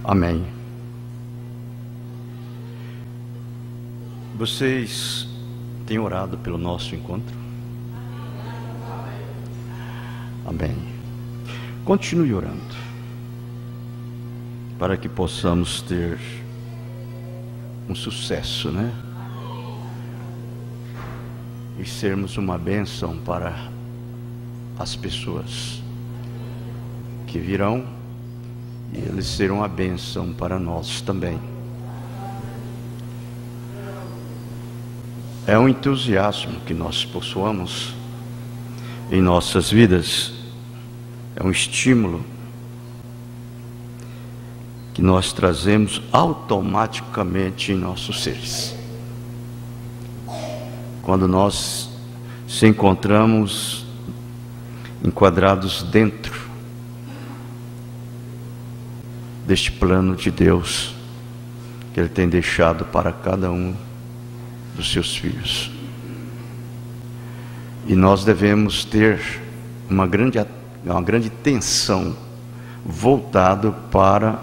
Amém. Vocês têm orado pelo nosso encontro? Amém. Continue orando, para que possamos ter um sucesso, né? E sermos uma bênção para as pessoas que virão, e eles serão a bênção para nós também. É um entusiasmo que nós possuamos em nossas vidas, é um estímulo que nós trazemos automaticamente em nossos seres. Quando nós se encontramos enquadrados dentro deste plano de Deus que Ele tem deixado para cada um dos seus filhos. E nós devemos ter uma grande tensão voltado para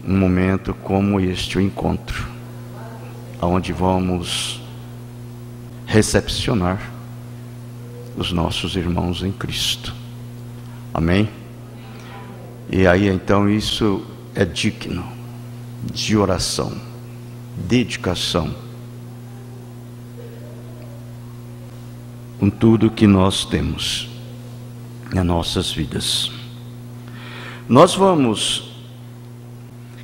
um momento como este, o encontro, onde vamos recepcionar os nossos irmãos em Cristo. Amém? E aí então isso é digno de oração, dedicação, com tudo que nós temos nas nossas vidas. Nós vamos,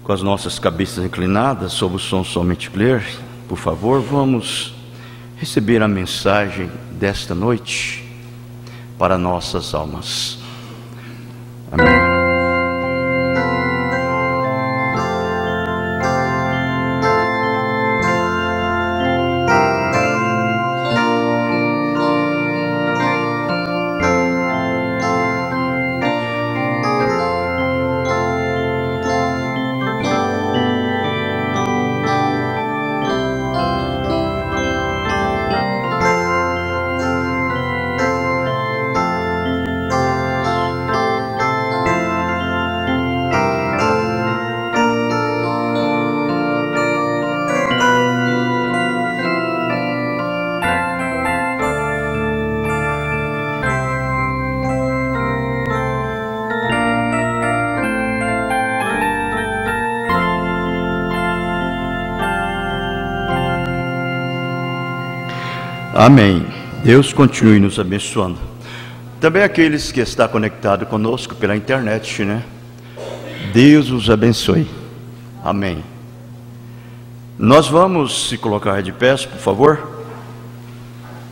com as nossas cabeças inclinadas, sob o som somente clear, por favor, vamos receber a mensagem desta noite para nossas almas. Amém. Amém. Deus continue nos abençoando. Também aqueles que estão conectados conosco pela internet, né? Deus os abençoe. Amém. Nós vamos se colocar de pé, por favor,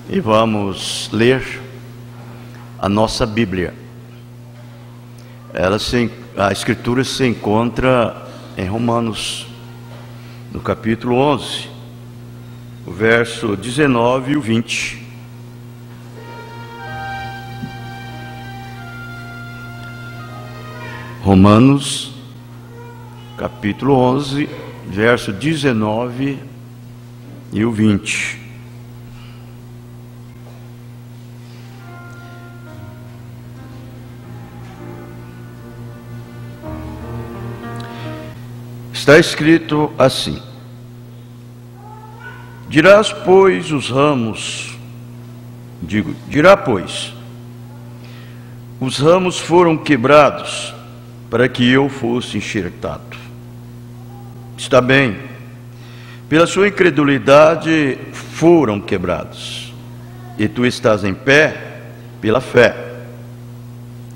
e vamos ler a nossa Bíblia. A Escritura se encontra em Romanos, no capítulo 11. O verso 19 e o 20. Romanos, capítulo 11, verso 19 e o 20. Está escrito assim: dirá, pois, os ramos foram quebrados para que eu fosse enxertado. Está bem, pela sua incredulidade foram quebrados, e tu estás em pé pela fé.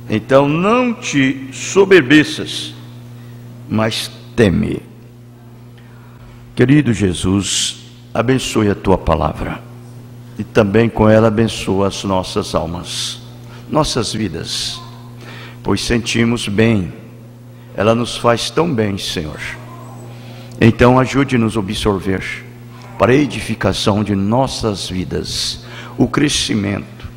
Então não te soberbeças, mas teme. Querido Jesus, abençoe a tua palavra e também com ela abençoa as nossas almas, nossas vidas, pois sentimos bem, ela nos faz tão bem, Senhor. Então ajude-nos a absorver para a edificação de nossas vidas, o crescimento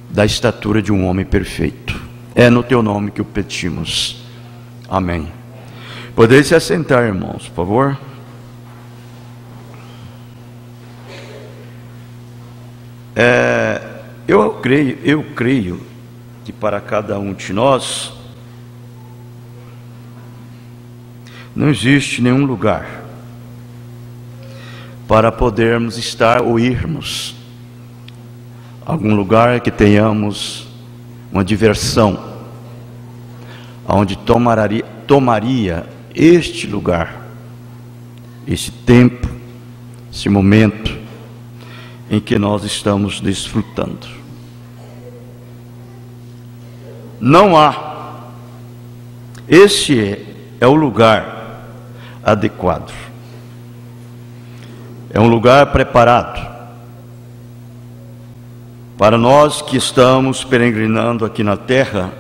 da estatura de um homem perfeito. É no teu nome que o pedimos. Amém. Podeis se assentar, irmãos, por favor. Eu creio que para cada um de nós Não existe nenhum lugar para podermos estar ou irmos algum lugar que tenhamos uma diversão, onde tomaria este lugar, esse tempo, esse momento em que nós estamos desfrutando. Não há. Esse é o lugar adequado. É um lugar preparado para nós que estamos peregrinando aqui na terra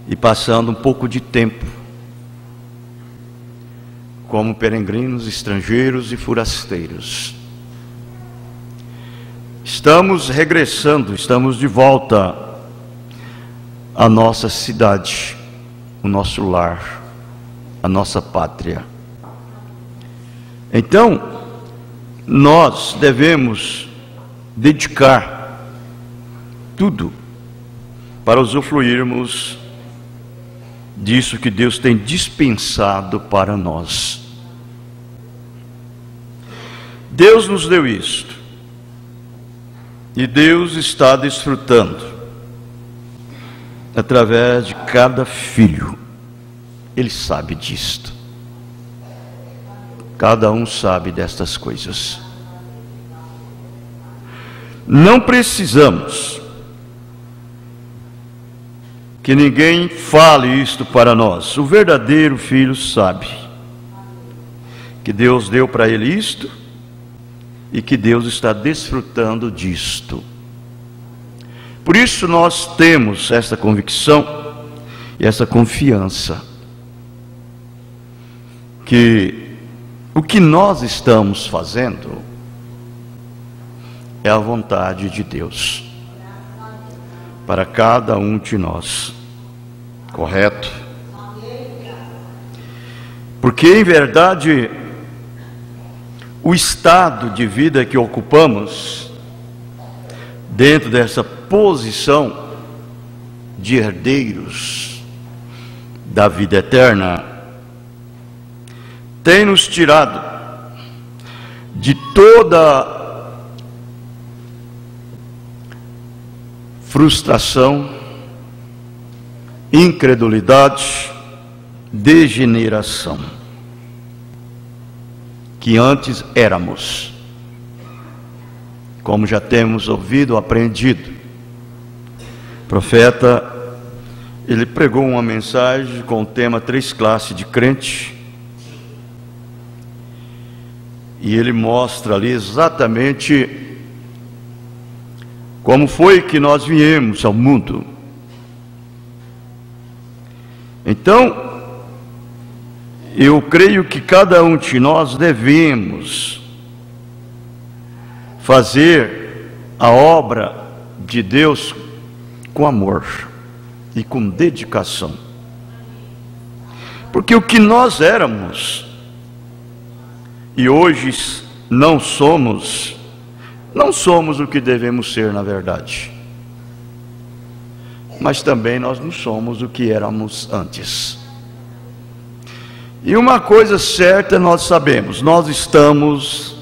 e passando um pouco de tempo como peregrinos, estrangeiros e forasteiros. Estamos regressando, estamos de volta à nossa cidade, o nosso lar, a nossa pátria. Então, nós devemos dedicar tudo para usufruirmos disso que Deus tem dispensado para nós. Deus nos deu isto, e Deus está desfrutando através de cada filho. Ele sabe disto. Cada um sabe destas coisas. Não precisamos que ninguém fale isto para nós. O verdadeiro filho sabe que Deus deu para ele isto e que Deus está desfrutando disto. Por isso nós temos essa convicção e essa confiança que o que nós estamos fazendo é a vontade de Deus para cada um de nós, correto? Porque em verdade o estado de vida que ocupamos dentro dessa posição de herdeiros da vida eterna tem nos tirado de toda frustração, incredulidade, degeneração que antes éramos, como já temos ouvido, aprendido. O profeta, ele pregou uma mensagem com o tema 3 classes de crente, e ele mostra ali exatamente como foi que nós viemos ao mundo. Então, eu creio que cada um de nós devemos fazer a obra de Deus com amor e com dedicação. Porque o que nós éramos e hoje não somos o que devemos ser na verdade. Mas também nós não somos o que éramos antes. E uma coisa certa nós sabemos, nós estamos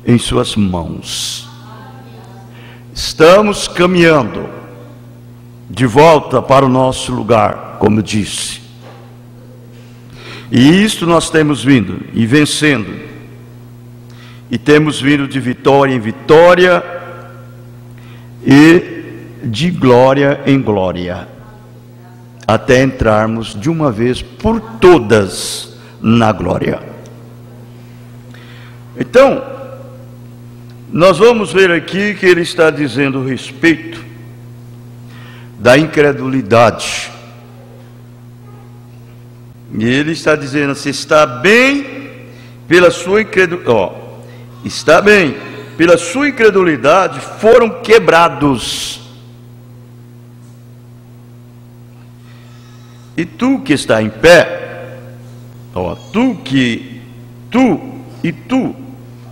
em suas mãos. Estamos caminhando de volta para o nosso lugar, como eu disse. E isto nós temos vindo e vencendo. E temos vindo de vitória em vitória e de glória em glória, até entrarmos de uma vez por todas na glória. Então, nós vamos ver aqui que ele está dizendo a respeito da incredulidade. E ele está dizendo assim: está bem pela sua incredulidade, está bem, pela sua incredulidade foram quebrados. E tu que está em pé, tu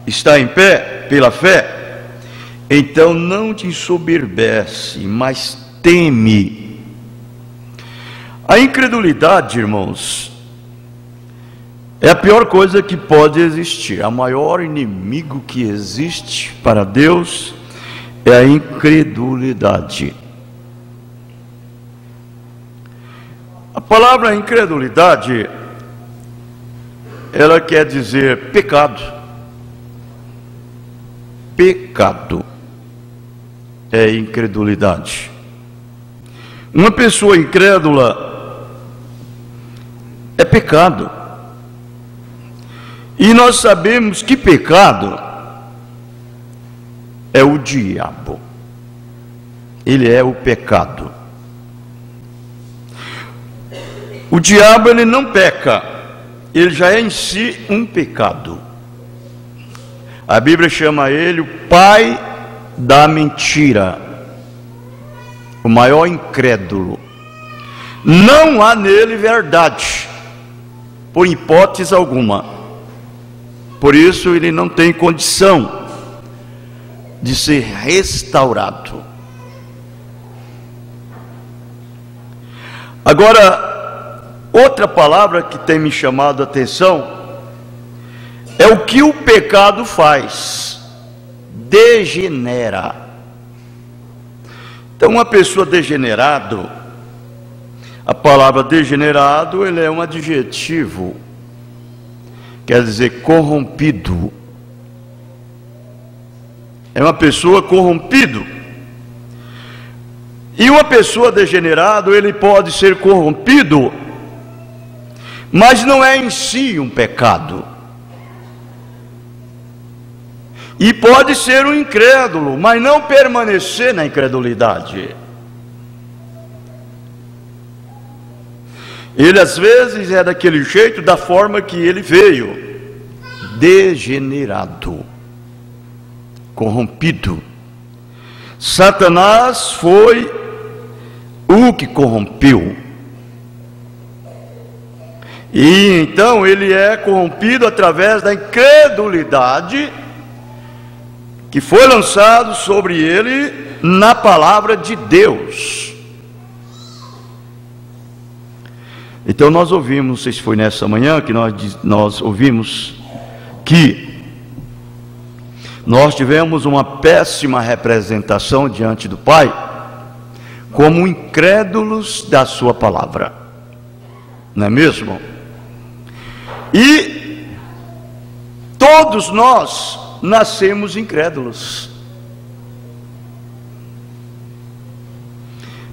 está em pé pela fé, então não te ensoberbece, mas teme. A incredulidade, irmãos, É a pior coisa que pode existir. O maior inimigo que existe para Deus é a incredulidade. A palavra incredulidade, ela quer dizer pecado. Pecado é incredulidade. Uma pessoa incrédula é pecado. E nós sabemos que pecado é o diabo. Ele é o pecado. O diabo, ele não peca, ele já é em si um pecado. A Bíblia chama ele o pai da mentira, o maior incrédulo. Não há nele verdade, por hipótese alguma. Por isso ele não tem condição de ser restaurado. Agora, outra palavra que tem me chamado a atenção é o que o pecado faz: degenera. Então, uma pessoa degenerado, a palavra degenerado, ele é um adjetivo, quer dizer corrompido. É uma pessoa corrompido. E uma pessoa degenerado, ele pode ser corrompido, mas não é em si um pecado. E pode ser um incrédulo, mas não permanecer na incredulidade. Ele às vezes é daquele jeito, da forma que ele veio, degenerado, corrompido. Satanás foi o que corrompeu. E então ele é corrompido através da incredulidade que foi lançado sobre ele na palavra de Deus. Então nós ouvimos, não sei se foi nessa manhã que nós ouvimos que nós tivemos uma péssima representação diante do Pai como incrédulos da sua palavra, não é mesmo? E todos nós nascemos incrédulos.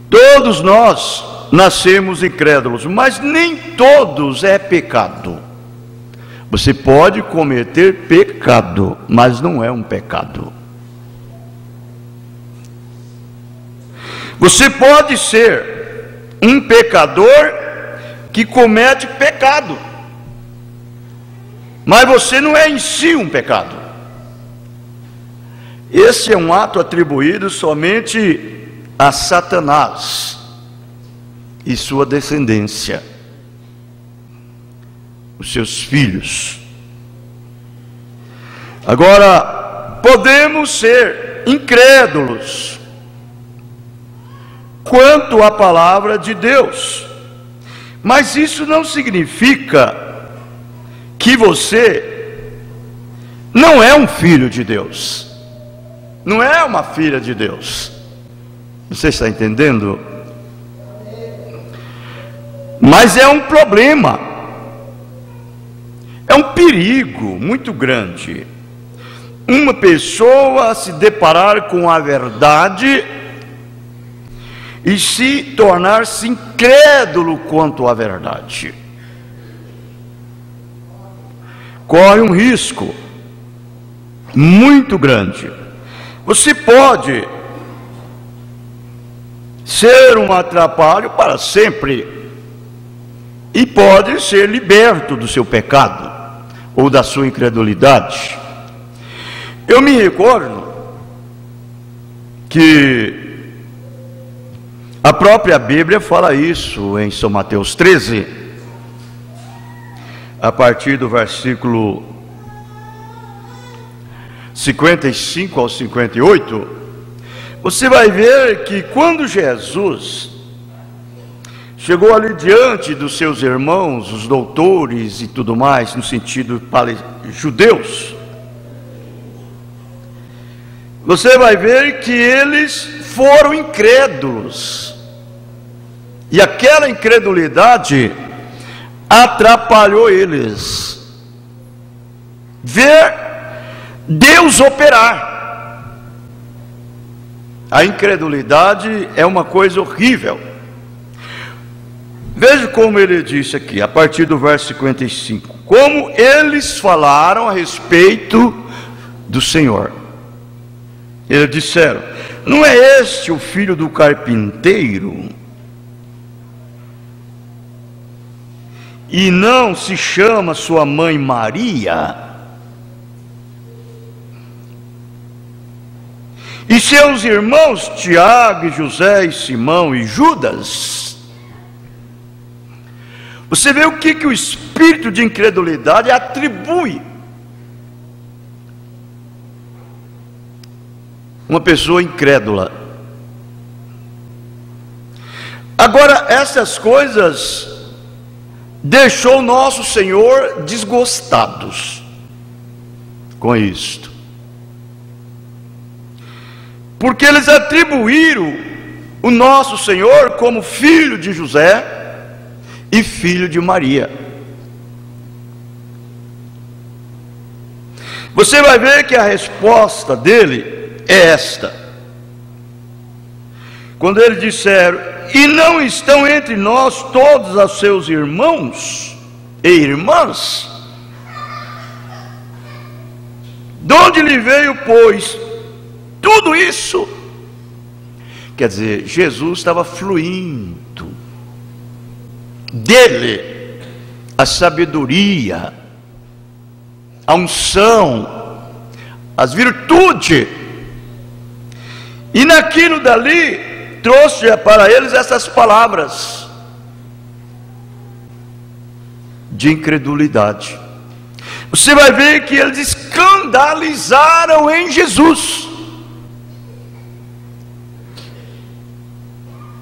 Todos nós nascemos incrédulos, mas nem todos é pecado. Você pode cometer pecado, mas não é um pecado. Você pode ser um pecador que comete pecado, mas você não é em si um pecado. Esse é um ato atribuído somente a Satanás e sua descendência, os seus filhos. Agora, podemos ser incrédulos quanto à palavra de Deus, mas isso não significa que você não é um filho de Deus, não é uma filha de Deus. Você está entendendo? Mas é um problema, é um perigo muito grande uma pessoa se deparar com a verdade e se tornar-se incrédulo quanto à verdade. Corre um risco muito grande. Você pode ser um atrapalho para sempre e pode ser liberto do seu pecado ou da sua incredulidade. Eu me recordo que a própria Bíblia fala isso em São Mateus 13, a partir do versículo 55 ao 58, você vai ver que quando Jesus chegou ali diante dos seus irmãos, os doutores e tudo mais, no sentido judeus, você vai ver que eles foram incrédulos, e aquela incredulidade atrapalhou eles ver Deus operar. A incredulidade é uma coisa horrível. Veja como ele disse aqui, a partir do verso 55, como eles falaram a respeito do Senhor. Eles disseram: não é este o filho do carpinteiro? E não se chama sua mãe Maria? E seus irmãos Tiago, e José, e Simão e Judas? Você vê o que o espírito de incredulidade atribui. Uma pessoa incrédula. Agora, essas coisas deixou nosso Senhor desgostados com isto, porque eles atribuíram o nosso Senhor como filho de José e filho de Maria. Você vai ver que a resposta dele é esta. Quando eles disseram: e não estão entre nós todos os seus irmãos e irmãs? De onde lhe veio, pois, tudo isso? Quer dizer, Jesus estava fluindo dele a sabedoria, a unção, as virtudes, e naquilo dali trouxe para eles essas palavras de incredulidade. Você vai ver que eles escandalizaram em Jesus,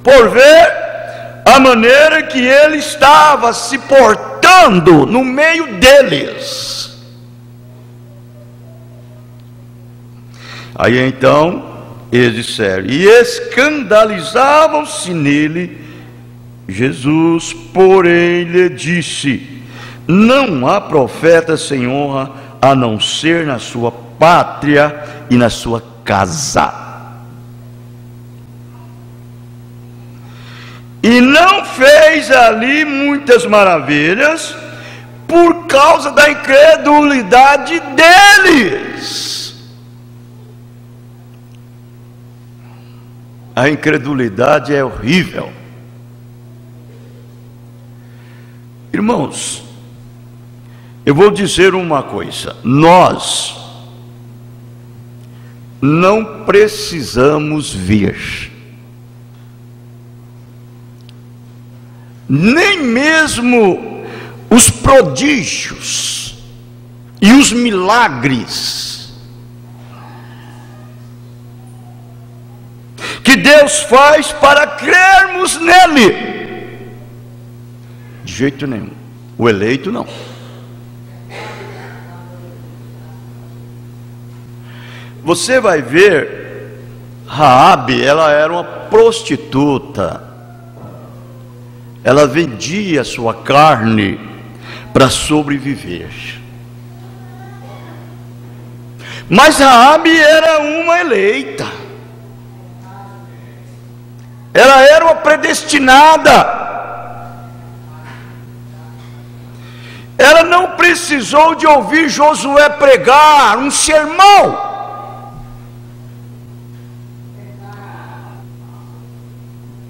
por ver a maneira que ele estava se portando no meio deles. Aí então eles disseram, e escandalizavam-se nele. Jesus, porém, lhe disse: não há profeta sem honra a não ser na sua pátria e na sua casa. E não fez ali muitas maravilhas por causa da incredulidade deles. A incredulidade é horrível. Irmãos, eu vou dizer uma coisa: nós não precisamos ver, nem mesmo os prodígios e os milagres que Deus faz para crermos nele. De jeito nenhum. O eleito não. Você vai ver, Raabe, ela era uma prostituta. Ela vendia sua carne para sobreviver. Mas Raabe era uma eleita. Ela era uma predestinada. Ela não precisou de ouvir Josué pregar um sermão.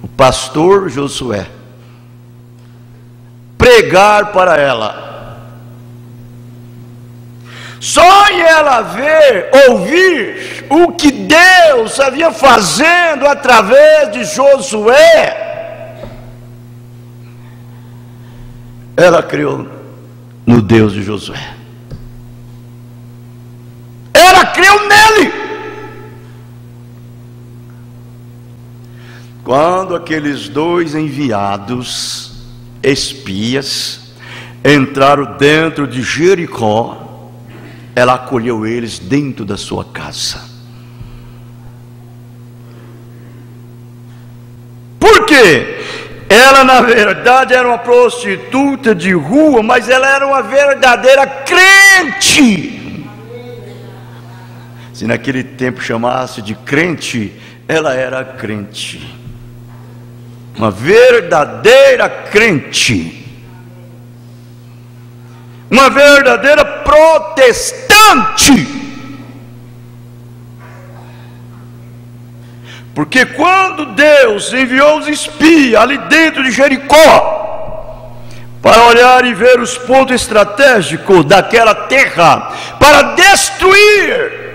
O pastor Josué pregar para ela. Só em ela ver, ouvir o que Deus havia fazendo através de Josué, ela creu no Deus de Josué. Ela creu nele. Quando aqueles dois enviados, espias, entraram dentro de Jericó, ela acolheu eles dentro da sua casa. Por quê? Ela na verdade era uma prostituta de rua, mas ela era uma verdadeira crente. Se naquele tempo chamasse de crente, ela era crente, uma verdadeira crente, uma verdadeira protestante. Porque quando Deus enviou os espias ali dentro de Jericó, para olhar e ver os pontos estratégicos daquela terra, para destruir,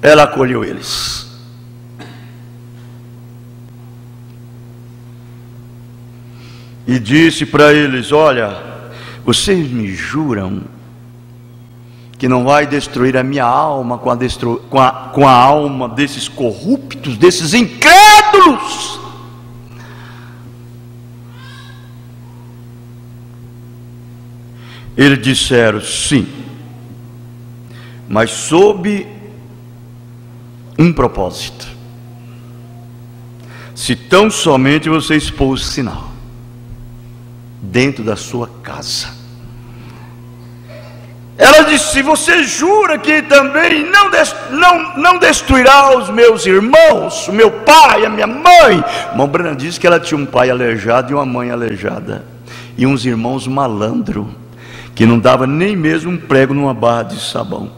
ela acolheu eles. E disse para eles: olha, vocês me juram que não vai destruir a minha alma com a alma desses corruptos, desses incrédulos? Eles disseram: sim, mas sob um propósito, se tão somente você expôs o sinal dentro da sua casa. Ela disse: se você jura que também não destruirá os meus irmãos, o meu pai, a minha mãe. Irmão Branham disse que ela tinha um pai aleijado e uma mãe aleijada, e uns irmãos malandro, que não dava nem mesmo um prego numa barra de sabão.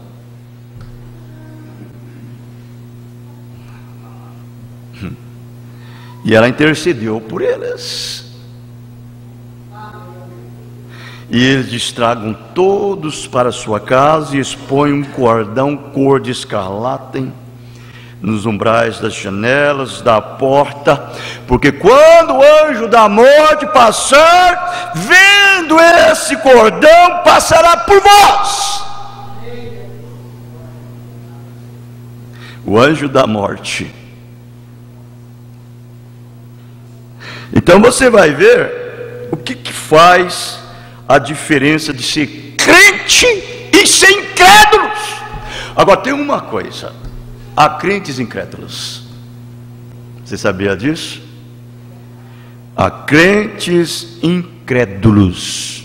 E ela intercedeu por eles. E eles destragam todos para sua casa e expõem um cordão cor de escarlate nos umbrais das janelas, da porta, porque quando o anjo da morte passar, vendo esse cordão, passará por vós. O anjo da morte. Então você vai ver o que faz a diferença de ser crente e ser incrédulos. Agora tem uma coisa: há crentes incrédulos. Você sabia disso? Há crentes incrédulos.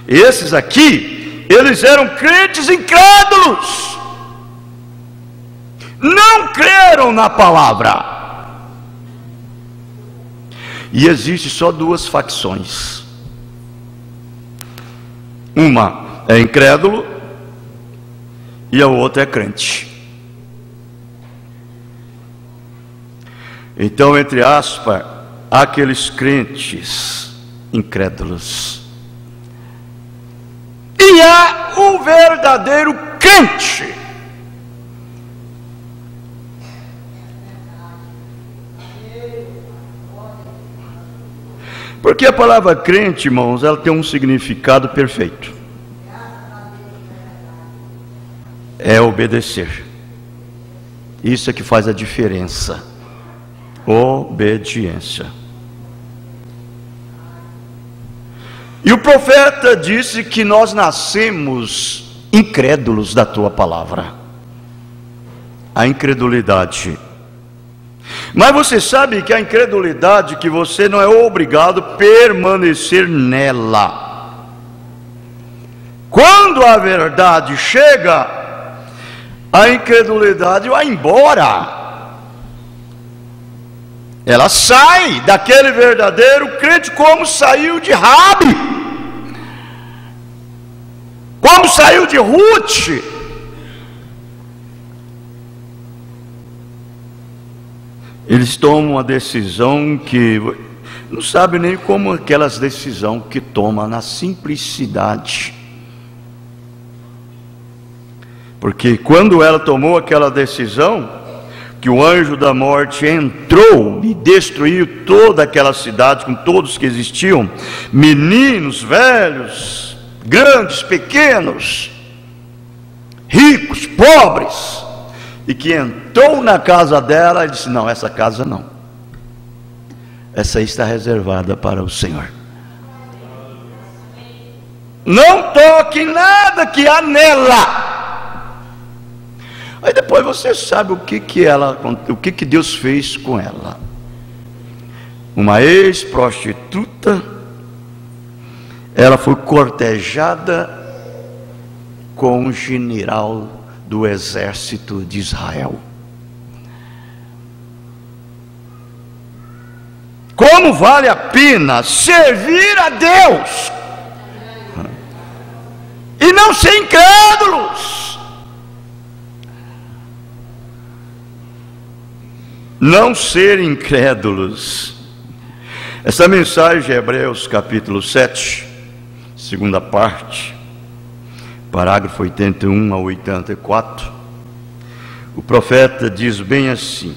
Esses aqui, eles eram crentes incrédulos, não creram na palavra. E existe só duas facções: uma é incrédulo e a outra é crente. Então, entre aspas, há aqueles crentes incrédulos e há o verdadeiro crente. Porque a palavra crente, irmãos, ela tem um significado perfeito: é obedecer. Isso é que faz a diferença. Obediência. E o profeta disse que nós nascemos incrédulos da tua palavra. A incredulidade. Mas você sabe que a incredulidade, que você não é obrigado a permanecer nela. Quando a verdade chega, a incredulidade vai embora. Ela sai daquele verdadeiro crente, como saiu de Rabi, como saiu de Ruth. Eles tomam uma decisão que não sabe nem como aquelas decisões que toma, na simplicidade. Porque quando ela tomou aquela decisão, que o anjo da morte entrou e destruiu toda aquela cidade com todos que existiam, meninos, velhos, grandes, pequenos, ricos, pobres, e que entrou na casa dela e disse: não, essa casa não, essa aí está reservada para o Senhor. Não toque em nada que há nela. Aí depois você sabe o que Deus fez com ela. Uma ex-prostituta, ela foi cortejada com um general do exército de Israel. Como vale a pena servir a Deus e não ser incrédulos. Não ser incrédulos. Essa mensagem de Hebreus capítulo 7, segunda parte, parágrafo 81 a 84, o profeta diz bem assim: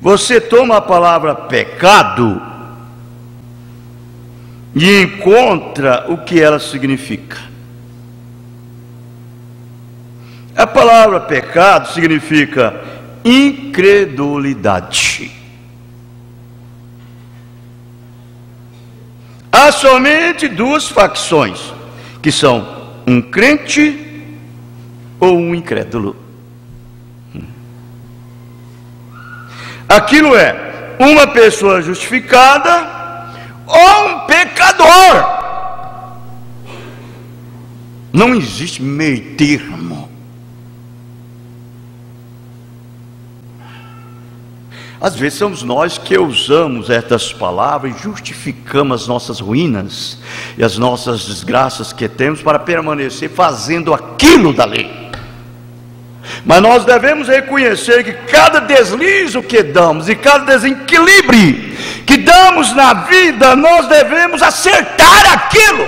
você toma a palavra pecado e encontra o que ela significa. A palavra pecado significa incredulidade. Há somente duas facções, que são um crente ou um incrédulo. Aquilo é uma pessoa justificada ou um pecador. Não existe meio termo. Às vezes somos nós que usamos estas palavras e justificamos as nossas ruínas e as nossas desgraças que temos para permanecer fazendo aquilo da lei. Mas nós devemos reconhecer que cada deslize que damos e cada desequilíbrio que damos na vida, nós devemos acertar aquilo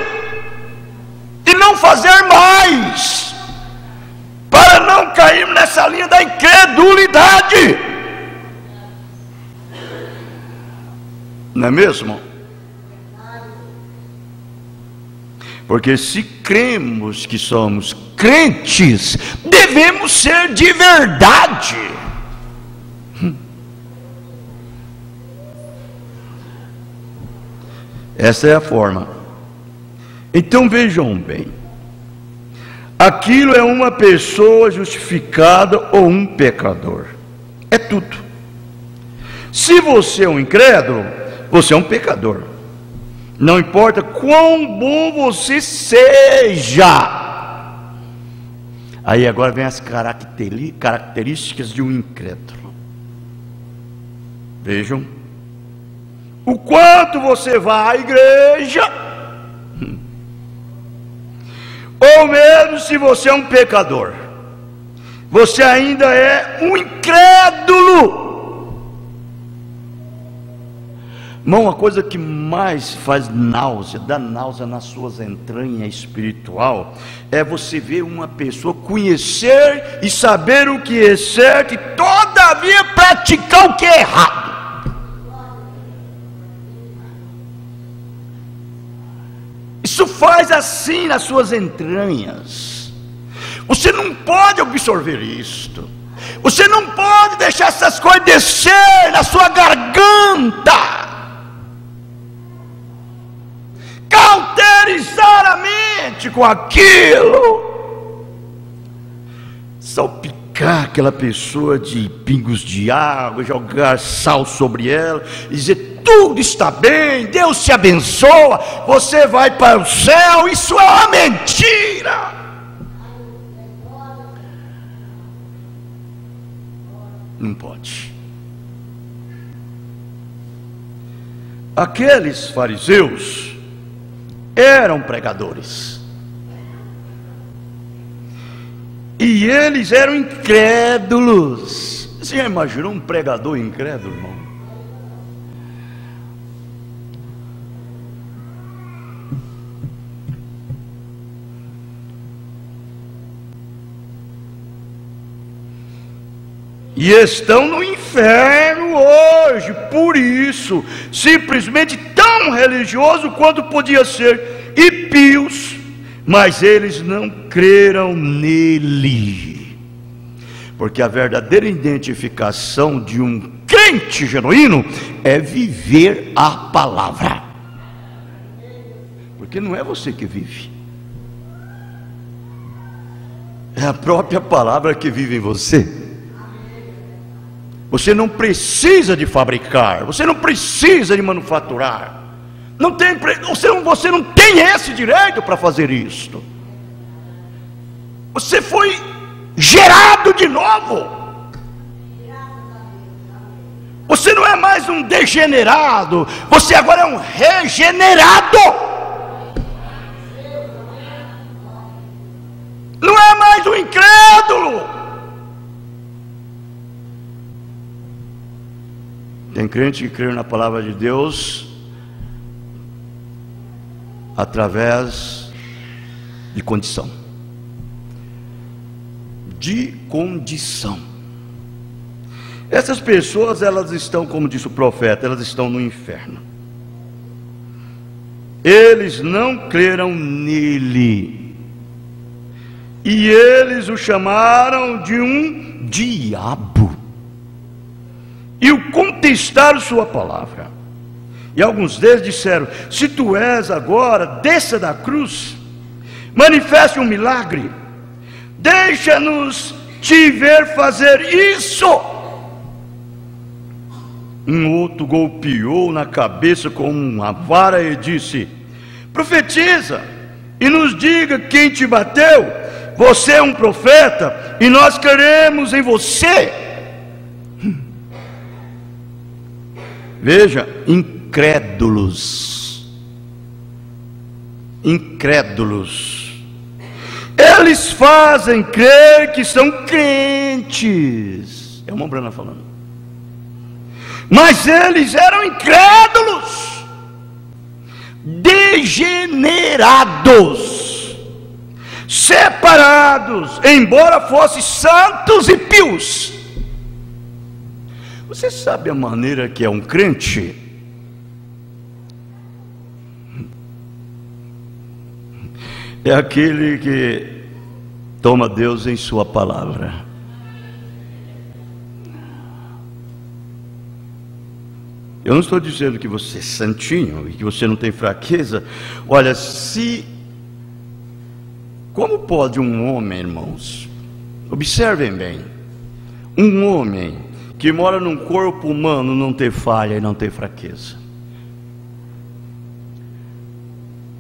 e não fazer mais, para não cair nessa linha da incredulidade. Não é mesmo? Porque se cremos que somos crentes, devemos ser de verdade. Essa é a forma. Então vejam bem, aquilo é uma pessoa justificada ou um pecador, é tudo. Se você é um incrédulo, você é um pecador. Não importa quão bom você seja. Aí agora vem as características de um incrédulo. Vejam. O quanto você vai à igreja. Ou mesmo se você é um pecador, você ainda é um incrédulo. Irmão, a coisa que mais faz náusea, dá náusea nas suas entranhas espiritual, é você ver uma pessoa conhecer e saber o que é certo e todavia praticar o que é errado. Isso faz assim nas suas entranhas. Você não pode absorver isto. Você não pode deixar essas coisas descer na sua garganta. Cauterizar a mente com aquilo, salpicar aquela pessoa de pingos de água, jogar sal sobre ela e dizer: tudo está bem, Deus te abençoa, você vai para o céu. Isso é uma mentira. Não pode. Aqueles fariseus eram pregadores, e eles eram incrédulos. Você já imaginou um pregador incrédulo, irmão? E estão no inferno hoje, por isso, simplesmente tão religioso quanto podia ser, e pios, mas eles não creram nele. Porque a verdadeira identificação de um crente genuíno é viver a palavra. Porque não é você que vive, é a própria palavra que vive em você. Você não precisa de fabricar, você não precisa de manufaturar, você não tem esse direito para fazer isto. Você foi gerado de novo. Você não é mais um degenerado, você agora é um regenerado. Não é mais um incrédulo. Tem crente que crê na palavra de Deus através de condição. De condição. Essas pessoas, elas estão, como disse o profeta, elas estão no inferno. Eles não creram nele, e eles o chamaram de um diabo, e o contestaram sua palavra. E alguns deles disseram: se tu és agora, desça da cruz, manifeste um milagre, deixa-nos te ver fazer isso. Um outro golpeou na cabeça com uma vara e disse: profetiza e nos diga quem te bateu. Você é um profeta e nós queremos em você. Veja, incrédulos. Eles fazem crer que são crentes. É uma Brana falando. Mas eles eram incrédulos, degenerados, separados, embora fossem santos e pios. Você sabe a maneira que é um crente? É aquele que toma Deus em sua palavra. Eu não estou dizendo que você é santinho e que você não tem fraqueza. Olha, como pode um homem, irmãos, observem bem, um homem que mora num corpo humano não ter falha e não ter fraqueza?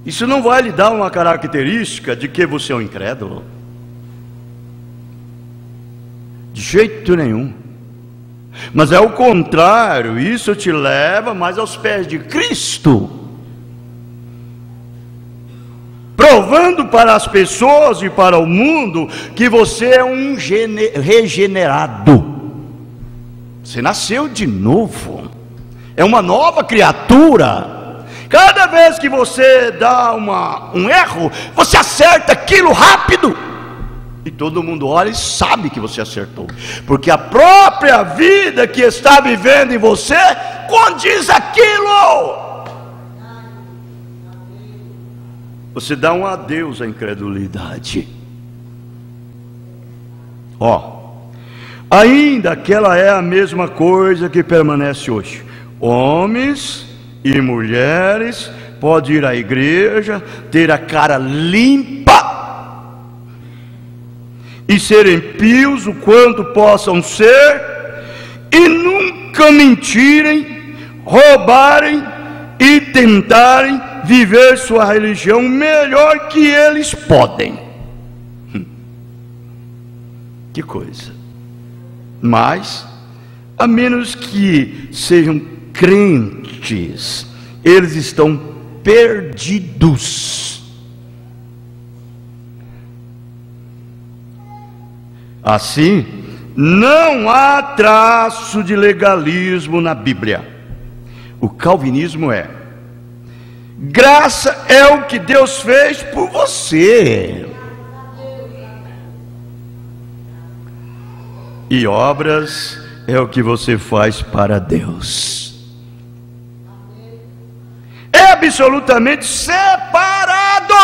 Isso não vai lhe dar uma característica de que você é um incrédulo? De jeito nenhum. Mas é o contrário, isso te leva mais aos pés de Cristo, provando para as pessoas e para o mundo que você é um regenerado. Você nasceu de novo, é uma nova criatura. Cada vez que você dá um erro, você acerta aquilo rápido, e todo mundo olha e sabe que você acertou, porque a própria vida que está vivendo em você condiz aquilo. Você dá um adeus à incredulidade. Ainda que ela é a mesma coisa que permanece hoje. Homens e mulheres podem ir à igreja, ter a cara limpa e serem pios o quanto possam ser, e nunca mentirem, roubarem e tentarem viver sua religião melhor que eles podem. Que coisa! Mas, a menos que sejam crentes, eles estão perdidos. Assim, não há traço de legalismo na Bíblia. O calvinismo é: graça é o que Deus fez por você, e obras é o que você faz para Deus. É absolutamente separado.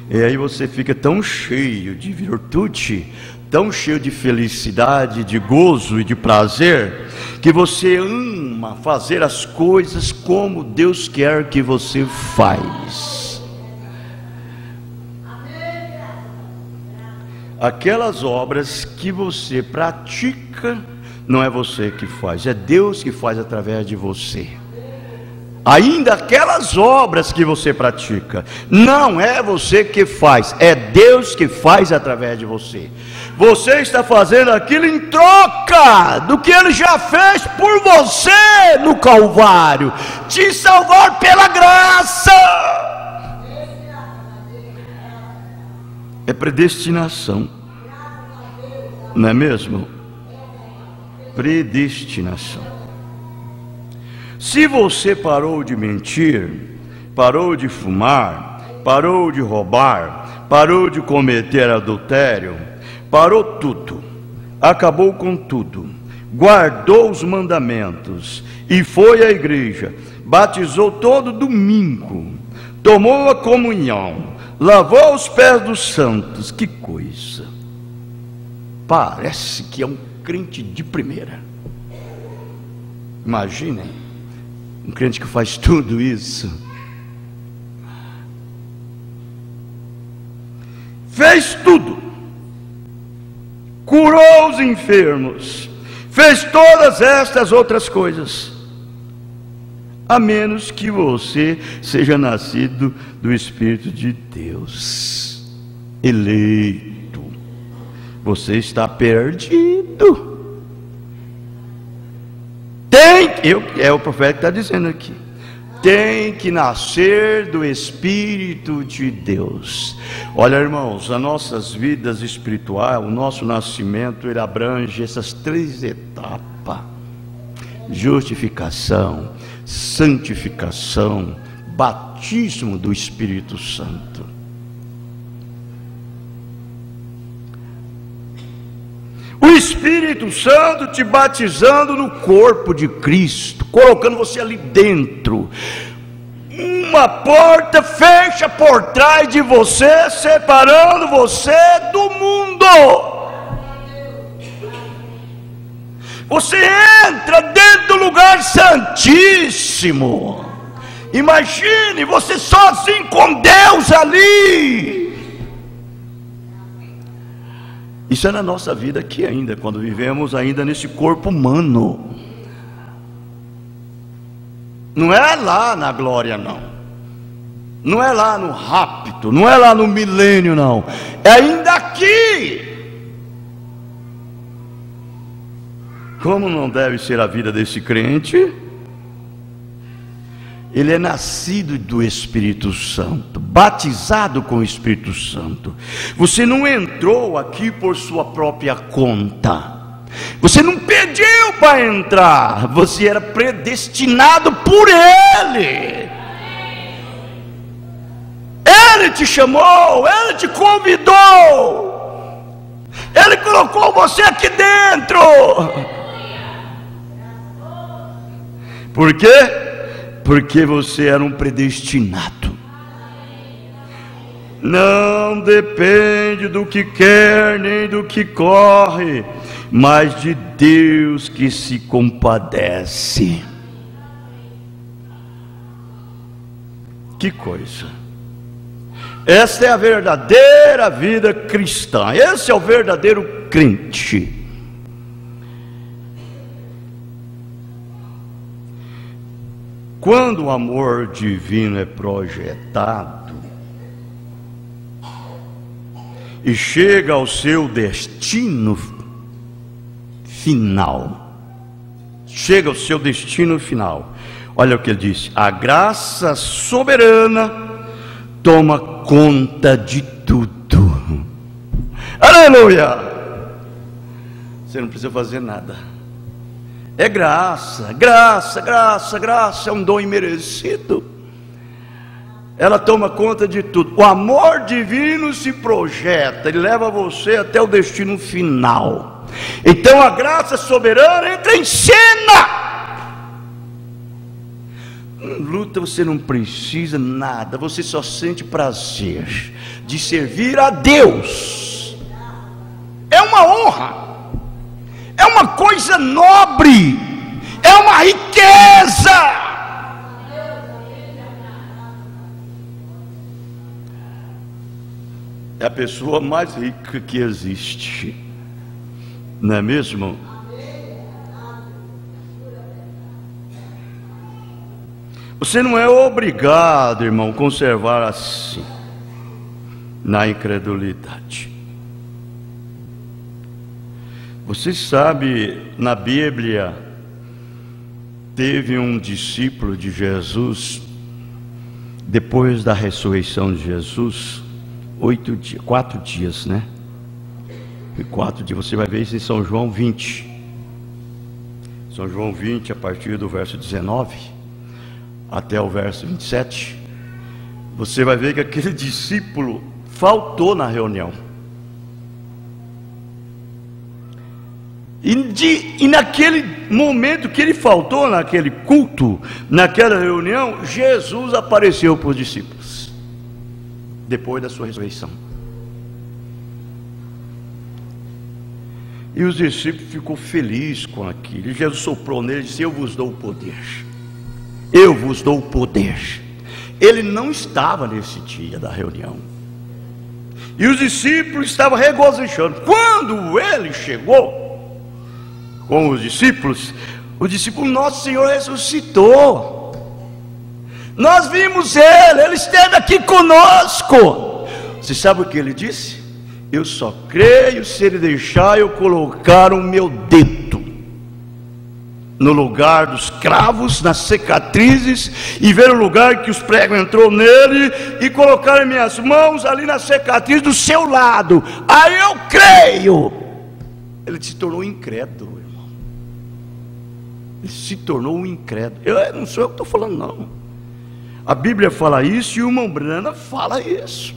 E aí você fica tão cheio de virtude, tão cheio de felicidade, de gozo e de prazer, que você ama fazer as coisas como Deus quer que você faz. Aquelas obras que você pratica, não é você que faz, é Deus que faz através de você. Ainda aquelas obras que você pratica, não é você que faz, é Deus que faz através de você. Você está fazendo aquilo em troca do que Ele já fez por você no Calvário, te salvar pela graça. É predestinação, não é mesmo? Predestinação. Se você parou de mentir, parou de fumar, parou de roubar, parou de cometer adultério, parou tudo, acabou com tudo, guardou os mandamentos e foi à igreja, batizou todo domingo, tomou a comunhão, lavou os pés dos santos, que coisa! Parece que é um crente de primeira. Imaginem. Um crente que faz tudo isso, fez tudo, curou os enfermos, fez todas estas outras coisas, a menos que você seja nascido do Espírito de Deus, eleito. Você está perdido. É o profeta que está dizendo aqui, tem que nascer do Espírito de Deus. Olha, irmãos, as nossas vidas espirituais, o nosso nascimento, ele abrange essas 3 etapas: justificação, santificação, batismo do Espírito Santo. O Espírito Santo te batizando no corpo de Cristo, colocando você ali dentro. Uma porta fecha por trás de você, separando você do mundo. Você entra dentro do lugar santíssimo. Imagine você sozinho com Deus ali. Isso é na nossa vida aqui ainda, quando vivemos ainda nesse corpo humano. Não é lá na glória, não. Não é lá no rapto, não é lá no milênio, não. É ainda aqui. Como não deve ser a vida desse crente? Ele é nascido do Espírito Santo, batizado com o Espírito Santo. Você não entrou aqui por sua própria conta. Você não pediu para entrar. Você era predestinado por Ele. Ele te chamou, Ele te convidou, Ele colocou você aqui dentro. Por quê? Porque você era um predestinado. Não depende do que quer nem do que corre, mas de Deus que se compadece. Que coisa! Esta é a verdadeira vida cristã. Esse é o verdadeiro crente. Quando o amor divino é projetado e chega ao seu destino final, olha o que ele disse: a graça soberana toma conta de tudo. Aleluia! Você não precisa fazer nada. É graça, graça, graça, graça, é um dom imerecido. Ela toma conta de tudo. O amor divino se projeta, ele leva você até o destino final. Então a graça soberana entra em cena. Luta, você não precisa nada, você só sente prazer de servir a Deus. É uma honra, é uma coisa nobre, é uma riqueza. É a pessoa mais rica que existe, não é mesmo? Você não é obrigado, irmão, conservar assim, na incredulidade. Você sabe, na Bíblia, teve um discípulo de Jesus, depois da ressurreição de Jesus, 4 dias, né? E 4 dias, você vai ver isso em São João 20. São João 20, a partir do verso 19 até o verso 27, você vai ver que aquele discípulo faltou na reunião. E naquele momento que ele faltou, naquele culto, naquela reunião, Jesus apareceu para os discípulos, depois da sua ressurreição. E os discípulos ficou felizes com aquilo. E Jesus soprou nele e disse: eu vos dou o poder. Eu vos dou o poder. Ele não estava nesse dia da reunião. E os discípulos estavam regozijando. Quando ele chegou com os discípulos, o discípulo: nosso Senhor ressuscitou. Nós vimos ele esteve aqui conosco. Você sabe o que ele disse? Eu só creio se ele deixar eu colocar o meu dedo no lugar dos cravos, nas cicatrizes, e ver o lugar que os pregos entrou nele, e colocar minhas mãos ali na cicatriz do seu lado. Aí eu creio. Ele se tornou incrédulo, irmão. Ele se tornou um incrédulo. Não sou eu que estou falando, não. A Bíblia fala isso e o irmão Brana fala isso.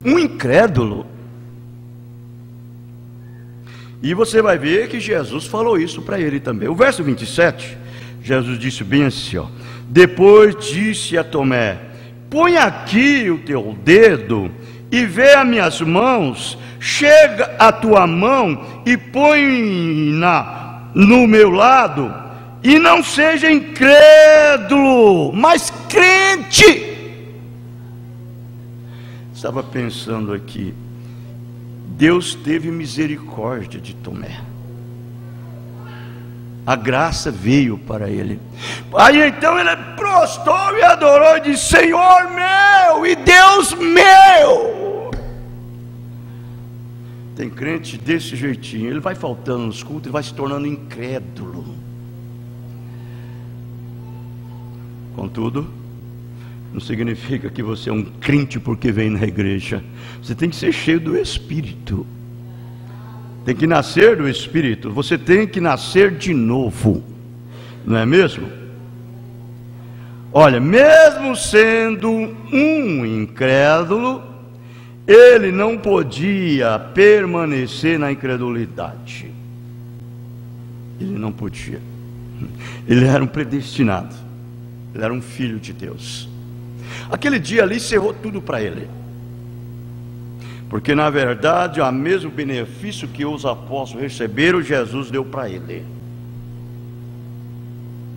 Um incrédulo. E você vai ver que Jesus falou isso para ele também. O verso 27, Jesus disse bem assim, ó: depois disse a Tomé: põe aqui o teu dedo e vê as minhas mãos, chega a tua mão e põe-na no meu lado, e não seja incrédulo, mas crente. Estava pensando aqui, Deus teve misericórdia de Tomé. A graça veio para ele. Aí então ele prostrou e adorou e disse: Senhor meu e Deus meu. Tem crente desse jeitinho, ele vai faltando nos cultos e vai se tornando incrédulo. Contudo, não significa que você é um crente porque vem na igreja. Você tem que ser cheio do Espírito. Tem que nascer do Espírito. Você tem que nascer de novo. Não é mesmo? Olha, mesmo sendo um incrédulo, ele não podia permanecer na incredulidade. Ele não podia. Ele era um predestinado. Ele era um filho de Deus. Aquele dia ali cerrou tudo para ele, porque na verdade o mesmo benefício que os apóstolos receberam, Jesus deu para ele.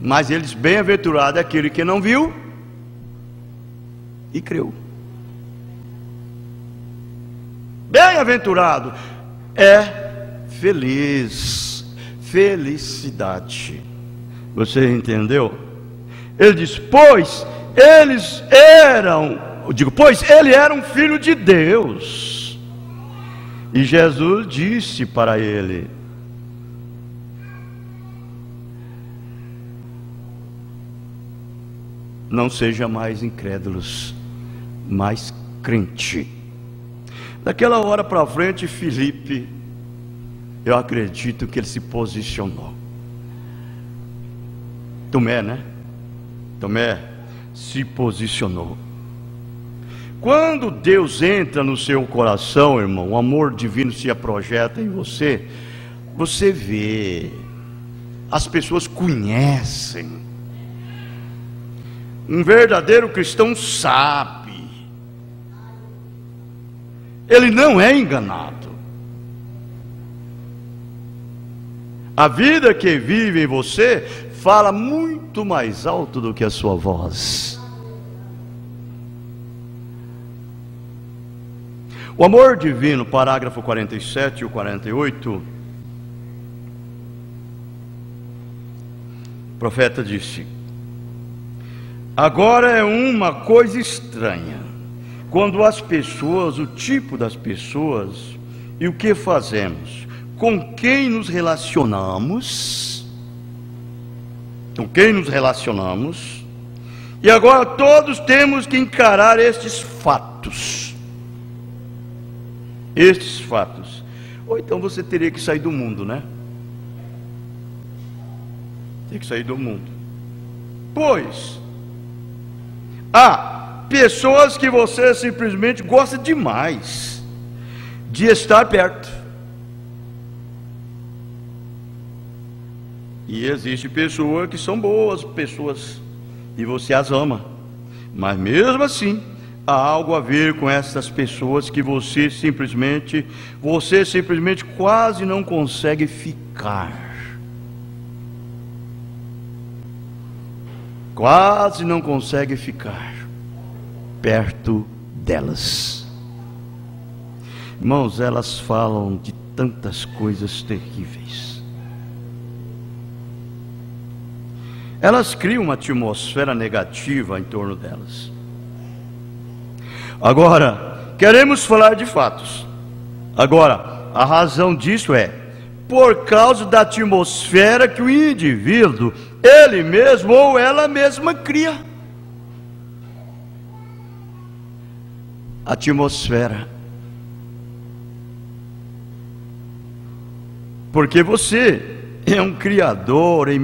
Mas eles: bem-aventurado é aquele que não viu e creu. Bem-aventurado é feliz, felicidade. Você entendeu? Ele diz: pois ele era um filho de Deus. E Jesus disse para ele: não seja mais incrédulos, mas crente. Daquela hora para frente, Filipe, eu acredito que ele se posicionou. Tomé, né? Tomé se posicionou. Quando Deus entra no seu coração, irmão, o amor divino se projeta em você. Você vê, as pessoas conhecem. Um verdadeiro cristão sabe Ele não é enganado. A vida que vive em você fala muito mais alto do que a sua voz. O amor divino, parágrafo 47 e o 48, o profeta disse: agora é uma coisa estranha, quando as pessoas, o tipo das pessoas e o que fazemos, com quem nos relacionamos, e agora todos temos que encarar estes fatos. Ou então você teria que sair do mundo, né? Tem que sair do mundo. Pois há pessoas que você simplesmente gosta demais de estar perto. E existe pessoas que são boas pessoas e você as ama, mas mesmo assim há algo a ver com essas pessoas que você simplesmente quase não consegue ficar. Quase não consegue ficar perto delas. Irmãos, elas falam de tantas coisas terríveis. Elas criam uma atmosfera negativa em torno delas. Agora, queremos falar de fatos. Agora, a razão disso é por causa da atmosfera que o indivíduo, ele mesmo ou ela mesma cria. Atmosfera. Porque você é um criador em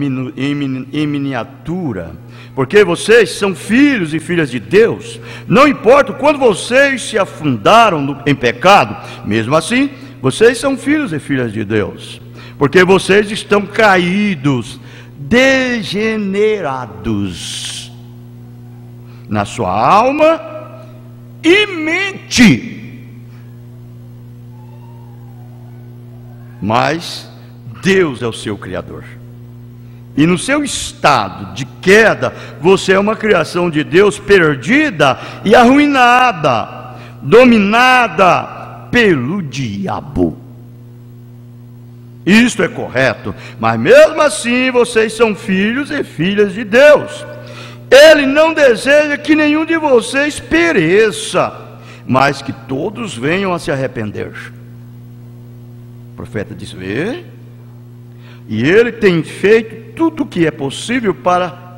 miniatura, porque vocês são filhos e filhas de Deus. Não importa quando vocês se afundaram em pecado, mesmo assim, vocês são filhos e filhas de Deus, porque vocês estão caídos, degenerados na sua alma e mente. Mas Deus é o seu Criador. E no seu estado de queda, você é uma criação de Deus perdida e arruinada, dominada pelo diabo. Isto é correto, mas mesmo assim vocês são filhos e filhas de Deus. Ele não deseja que nenhum de vocês pereça, mas que todos venham a se arrepender. O profeta diz: vê? E ele tem feito tudo o que é possível para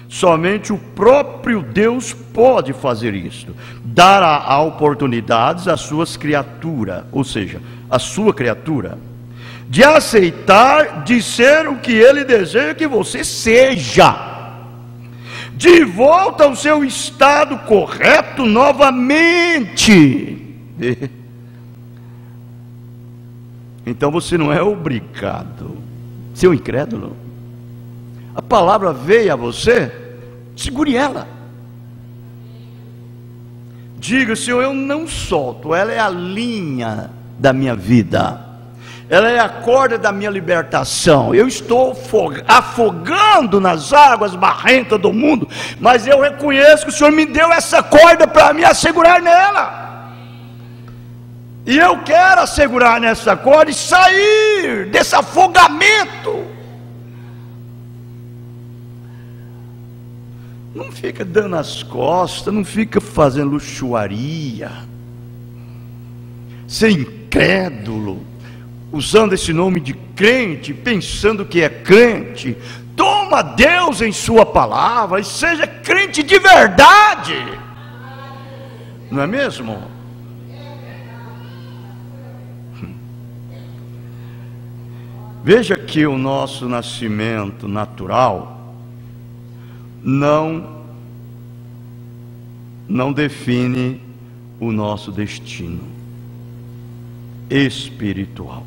somente o próprio Deus pode fazer isso. Dar oportunidades às suas criaturas, ou seja, a sua criatura, de aceitar, de ser o que ele deseja que você seja, de volta ao seu estado correto novamente. Então você não é obrigado, seu incrédulo. A palavra veio a você, segure ela. Diga: Senhor, eu não solto, ela é a linha da minha vida, ela é a corda da minha libertação. Eu estou afogando nas águas barrentas do mundo, mas eu reconheço que o Senhor me deu essa corda para me assegurar nela. E eu quero assegurar nessa corda e sair desse afogamento. Não fica dando as costas, não fica fazendo luxuaria, ser incrédulo, usando esse nome de crente, pensando que é crente. Toma Deus em sua palavra e seja crente de verdade. Não é mesmo? Veja que o nosso nascimento natural não define o nosso destino espiritual,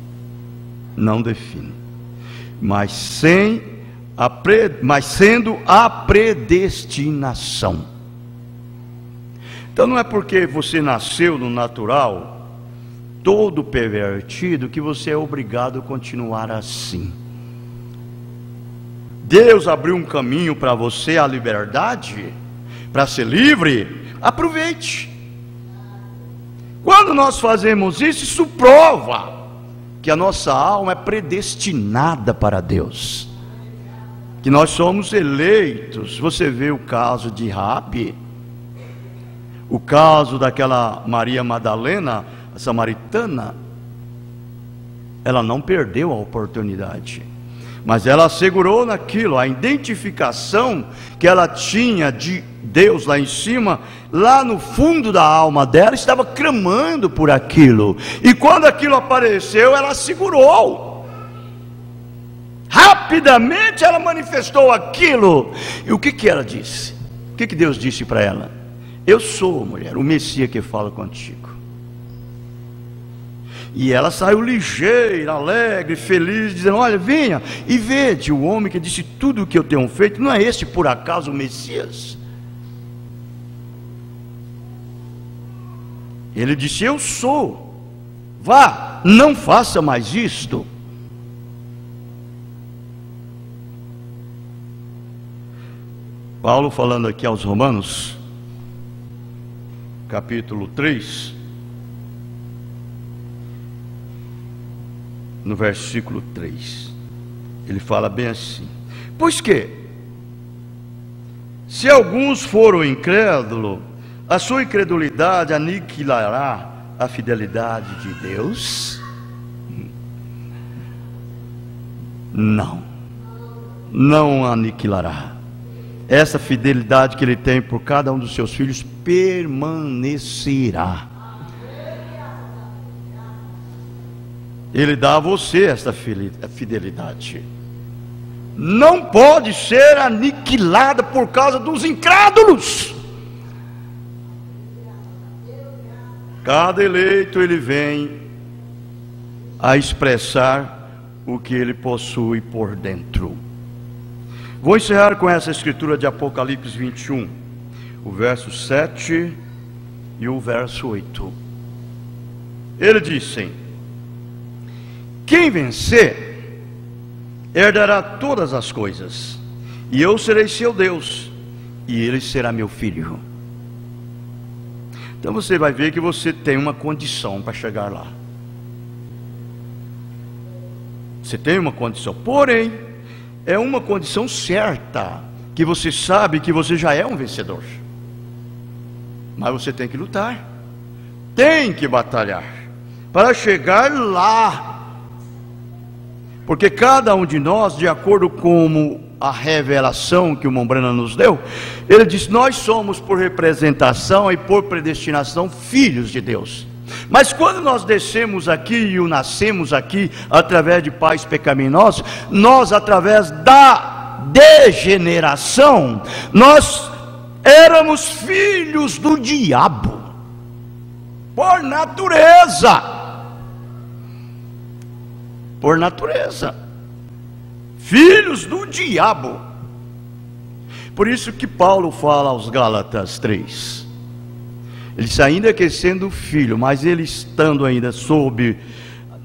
não define, mas sendo a predestinação. Então não é porque você nasceu no natural todo pervertido que você é obrigado a continuar assim. Deus abriu um caminho para você, a liberdade, para ser livre. Aproveite. Quando nós fazemos isso, isso prova que a nossa alma é predestinada para Deus, que nós somos eleitos. Você vê o caso de Raabe, o caso daquela Maria Madalena, a samaritana. Ela não perdeu a oportunidade, mas ela assegurou naquilo, a identificação que ela tinha de Deus lá em cima, lá no fundo da alma dela, estava clamando por aquilo, e quando aquilo apareceu, ela segurou, rapidamente ela manifestou aquilo. E o que ela disse? O que Deus disse para ela? Eu sou, mulher, o Messias que fala contigo. E ela saiu ligeira, alegre, feliz, dizendo: olha, venha e vede o homem que disse tudo o que eu tenho feito. Não é este por acaso o Messias? Ele disse: eu sou. Vá, não faça mais isto. Paulo falando aqui aos Romanos, capítulo 3, no versículo 3, ele fala bem assim: pois que, se alguns foram incrédulos, a sua incredulidade aniquilará a fidelidade de Deus? Não, não aniquilará. Essa fidelidade que Ele tem por cada um dos seus filhos permanecerá. Ele dá a você esta fidelidade. Não pode ser aniquilada por causa dos incrédulos. Cada eleito ele vem a expressar o que ele possui por dentro. Vou encerrar com essa escritura de Apocalipse 21, o verso 7 e o verso 8. Ele disse: quem vencer herdará todas as coisas, e eu serei seu Deus, e ele será meu filho. Então você vai ver que você tem uma condição para chegar lá. Você tem uma condição, porém é uma condição certa, que você sabe que você já é um vencedor. Mas você tem que lutar, tem que batalhar para chegar lá. Porque cada um de nós, de acordo com a revelação que o Mombrana nos deu, ele diz: nós somos por representação e por predestinação filhos de Deus. Mas quando nós descemos aqui e o nascemos aqui através de pais pecaminosos, nós, através da degeneração, nós éramos filhos do diabo por natureza. Por natureza, filhos do diabo. Por isso que Paulo fala aos Gálatas 3, ele diz: ainda que sendo filho, mas ele estando ainda sob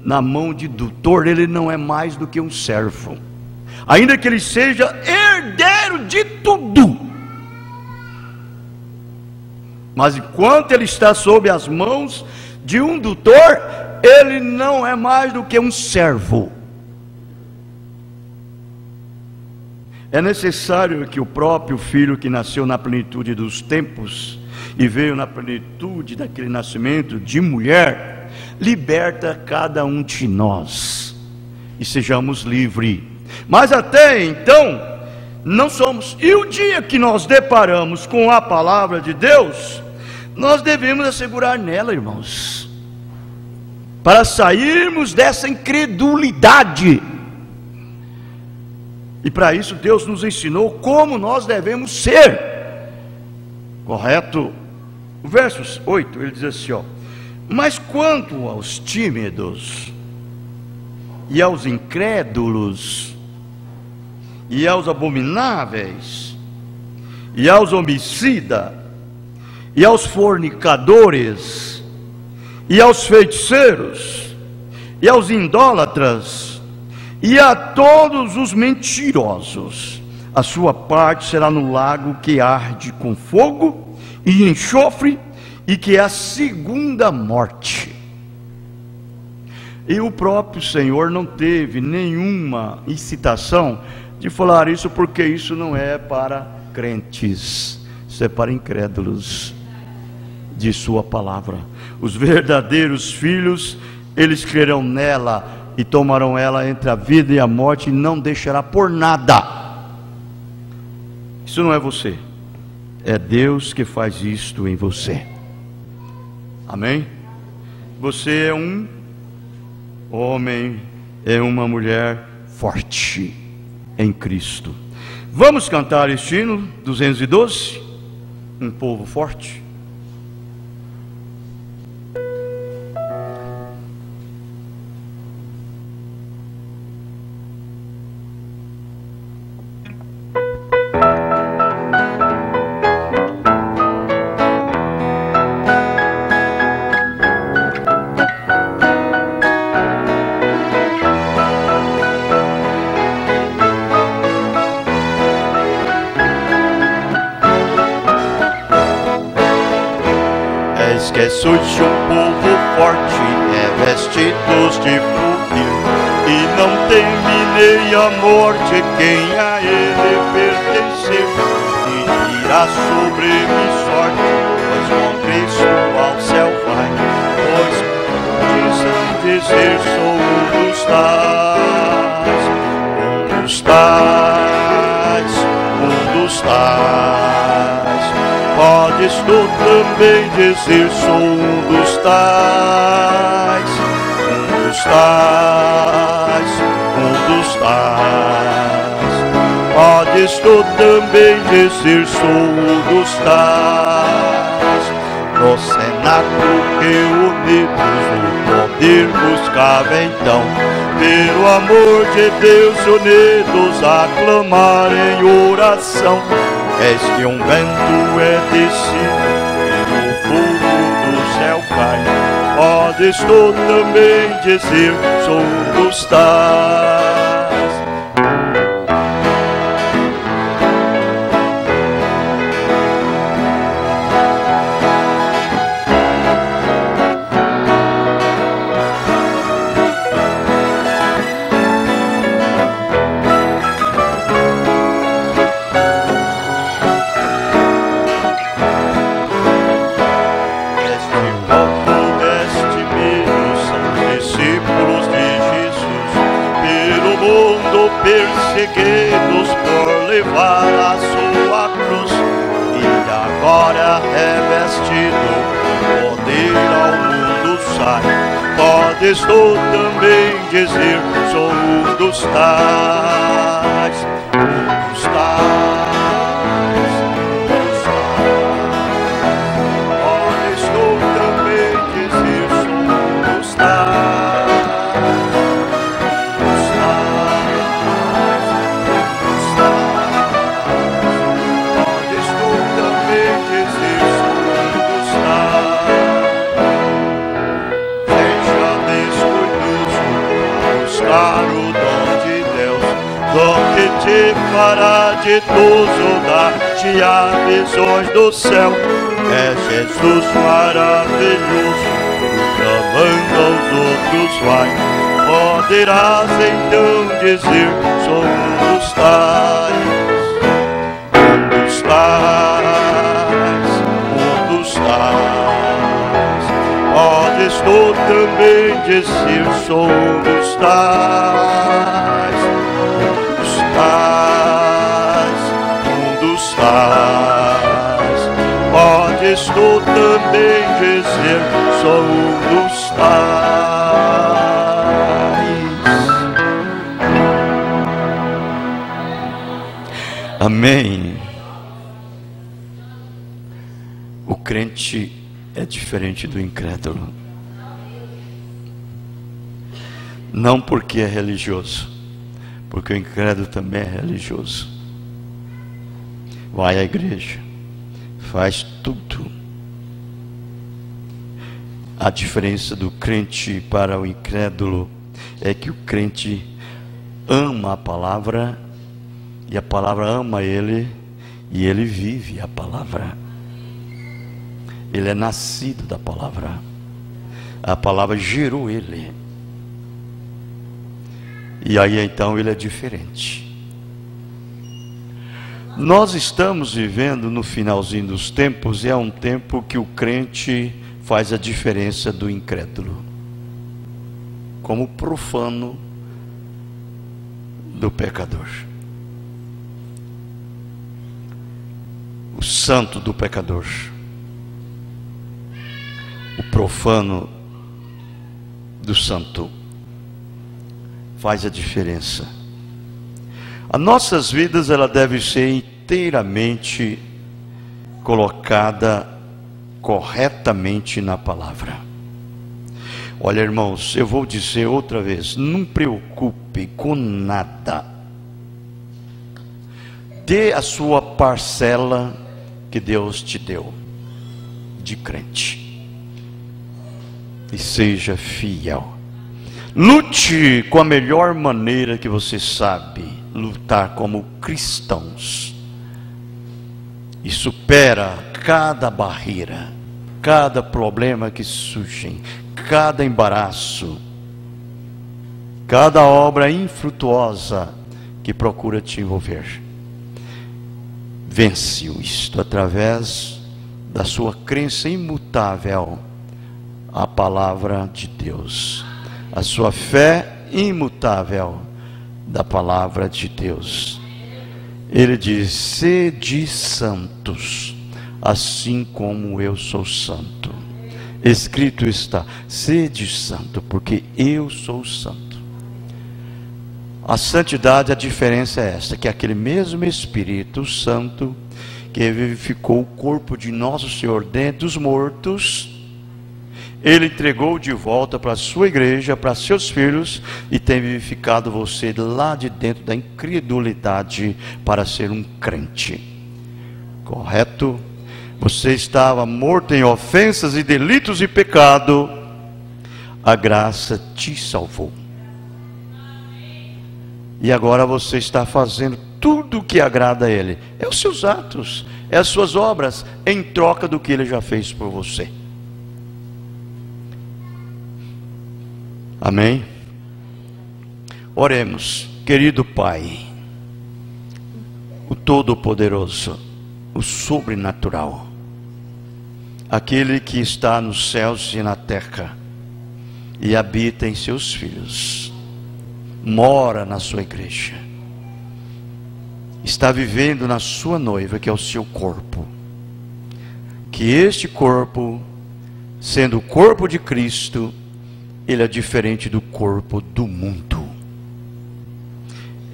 na mão de tutor, ele não é mais do que um servo, ainda que ele seja herdeiro de tudo. Mas enquanto ele está sob as mãos de um tutor, ele não é mais do que um servo. É necessário que o próprio filho que nasceu na plenitude dos tempos e veio na plenitude daquele nascimento de mulher, liberta cada um de nós e sejamos livres. Mas até então não somos. E o dia que nós deparamos com a palavra de Deus, nós devemos assegurar nela, irmãos, para sairmos dessa incredulidade. E para isso Deus nos ensinou como nós devemos ser. Correto? O verso 8, ele diz assim, ó: mas quanto aos tímidos, e aos incrédulos, e aos abomináveis, e aos homicidas, e aos fornicadores, e aos feiticeiros, e aos idólatras, e a todos os mentirosos, a sua parte será no lago que arde com fogo e enxofre, e que é a segunda morte. E o próprio Senhor não teve nenhuma incitação de falar isso, porque isso não é para crentes, isso é para incrédulos de sua palavra. Os verdadeiros filhos, eles crerão nela e tomarão ela entre a vida e a morte, e não deixará por nada. Isso não é você, é Deus que faz isto em você. Amém? Você é um homem, é uma mulher forte em Cristo. Vamos cantar este hino 212, um povo forte. Que sois um povo forte, revestidos de poder, e não teme nem a morte quem a ele pertencer, e irá sobre mim sorte, pois com Cristo ao céu vai, pois dizem dizer sou um dos tais, um dos tais, um dos tais. Podes tu também dizer sou um dos tais, um dos tais, um dos tais. Podes tu também dizer sou um dos tais. No cenáculo que unidos no poder buscava então, pelo amor de Deus unidos a clamar em oração. És que um vento é descido e o fogo do céu cai. Podes tu também dizer sou um dos tais. Perseguidos por levar a sua cruz, e agora revestido com poder ao mundo sai. Podes tu também dizer sou um dos tais, um dos tais, um dos tais. Podes tu também dizer sou um dos tais. Te fará ditoso, dar-te a visões do céu. É Jesus maravilhoso, clamando aos outros vai. Poderás então dizer sou um dos tais, um dos tais, um dos tais. Podes tu também dizer sou um dos tais, um dos tais. Podes tu também dizer sou um dos tais. Amém. O crente é diferente do incrédulo, não porque é religioso, porque o incrédulo também é religioso. Vai à igreja, faz tudo, A diferença do crente para o incrédulo é que o crente ama a palavra, e a palavra ama ele, e ele vive a palavra. Ele é nascido da palavra. A palavra gerou ele. E aí então ele é diferente. Nós estamos vivendo no finalzinho dos tempos, e é um tempo que o crente faz a diferença do incrédulo, como o profano do pecador, o santo do pecador, o profano do santo. Faz a diferença. As nossas vidas, ela deve ser inteiramente colocada corretamente na palavra. Olha, irmãos, eu vou dizer outra vez: não preocupe com nada. Dê a sua parcela que Deus te deu de crente e seja fiel. Lute com a melhor maneira que você sabe lutar como cristãos, e supera cada barreira, cada problema que surge, cada embaraço, cada obra infrutuosa que procura te envolver. Vence isto através da sua crença imutável à palavra de Deus, a sua fé imutável da palavra de Deus. Ele diz: sede santos, assim como eu sou santo. Escrito está: sede santo, porque eu sou santo. A santidade, a diferença é esta, que aquele mesmo Espírito Santo que vivificou o corpo de nosso Senhor dentre os mortos, Ele entregou de volta para a sua igreja, para seus filhos, e tem vivificado você lá de dentro da incredulidade para ser um crente. Correto? Você estava morto em ofensas e delitos e pecado. A graça te salvou. E agora você está fazendo tudo o que agrada a Ele. É os seus atos, é as suas obras, em troca do que Ele já fez por você. Amém? Oremos. Querido Pai, o Todo-Poderoso, o Sobrenatural, aquele que está nos céus e na terra e habita em seus filhos, mora na sua igreja, está vivendo na sua noiva, que é o seu corpo. Que este corpo, sendo o corpo de Cristo, ele é diferente do corpo do mundo.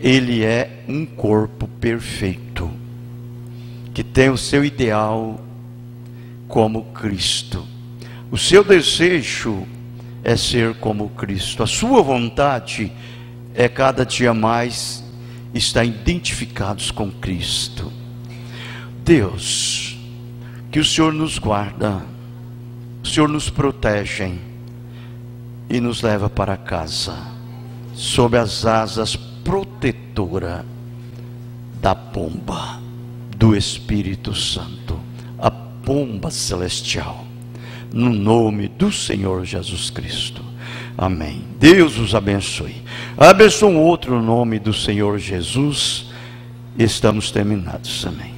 Ele é um corpo perfeito, que tem o seu ideal como Cristo. O seu desejo é ser como Cristo. A sua vontade é cada dia mais estar identificados com Cristo. Deus, que o Senhor nos guarda, o Senhor nos protege e nos leva para casa, sob as asas protetoras da pomba do Espírito Santo, a pomba celestial, no nome do Senhor Jesus Cristo. Amém. Deus os abençoe. Abençoe um outro nome do Senhor Jesus. Estamos terminados. Amém.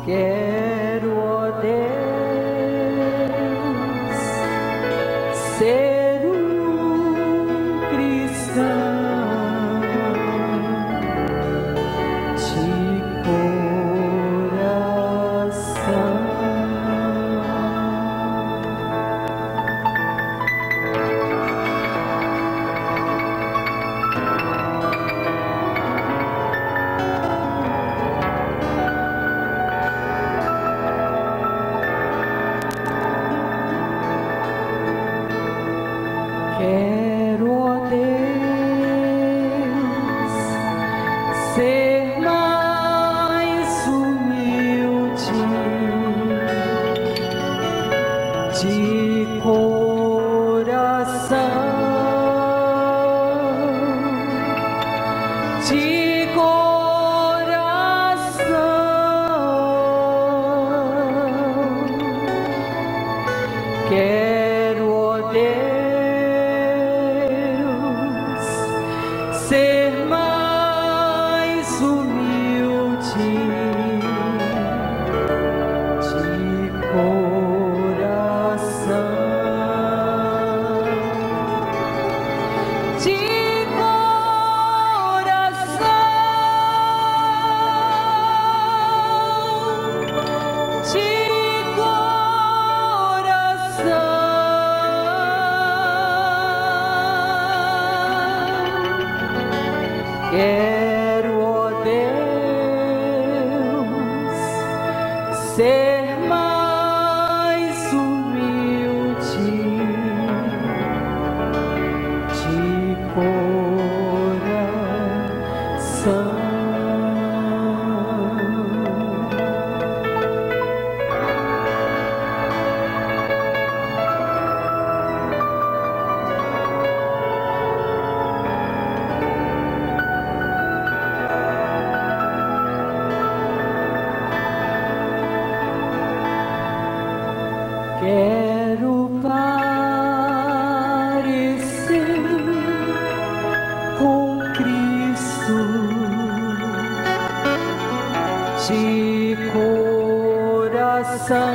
Quero, ó Deus, ser um cristão de coração. Quero, ó Deus, ser mais humilde de coração, de coração. Quero, ó Deus, ser mais humilde de coração, de coração, de quero, ó Deus, ser mais humilde de coração. Quero parecer com Cristo de coração.